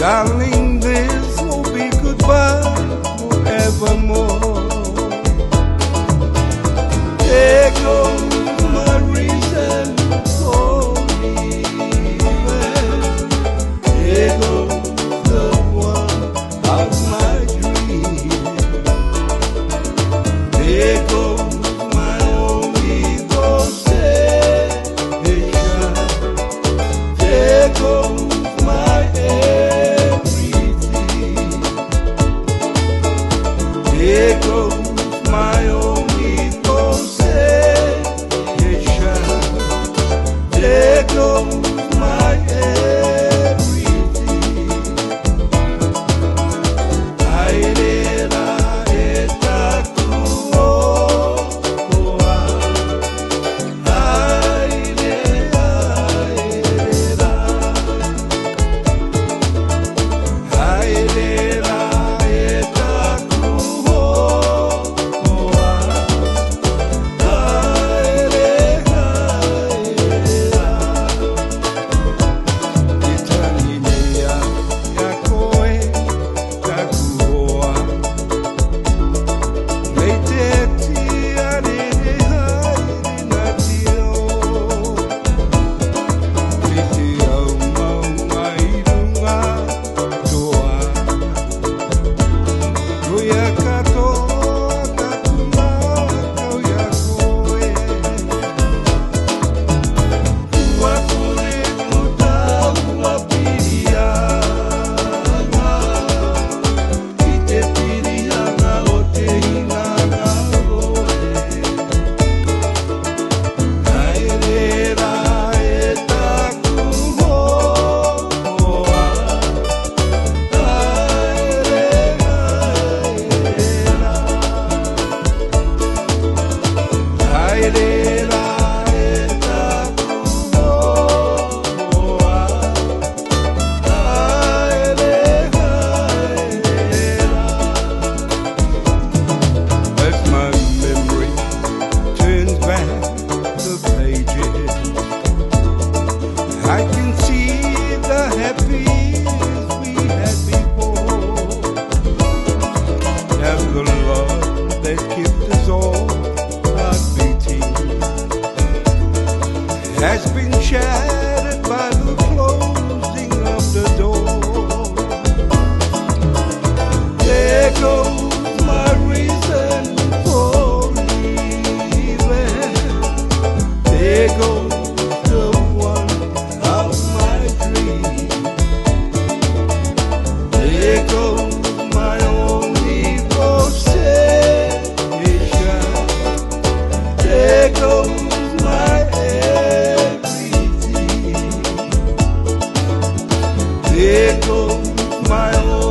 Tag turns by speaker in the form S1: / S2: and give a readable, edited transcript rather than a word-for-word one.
S1: Darling, this will be goodbye forevermore. There goes my reason for leaving. There goes the one of my dream. There goes my only possession. There goes my everything. There goes my only possession. There goes my everything. Airera etakuoa. Airera, airera. Airera etakuoa. Airera, airera. Itanimea yakoe takuoa. Meiteti arere haere natio. Miti au maunga irunga toa. Goia katoa katuma kauia koe. Ua kore kuta ua pirianga. I te pirianga o te hinanga oe. Airera etakuoa. Airera, airera. Airera etakuoa. Airera, airera. As my memory turns back the pages, I can see the happy years we had before. As the love that kept us all heart beating has been shattered by the closing of the door. There goes my reason for leaving. There goes the one of my dream. There goes my only possession. There goes my everything. There goes my only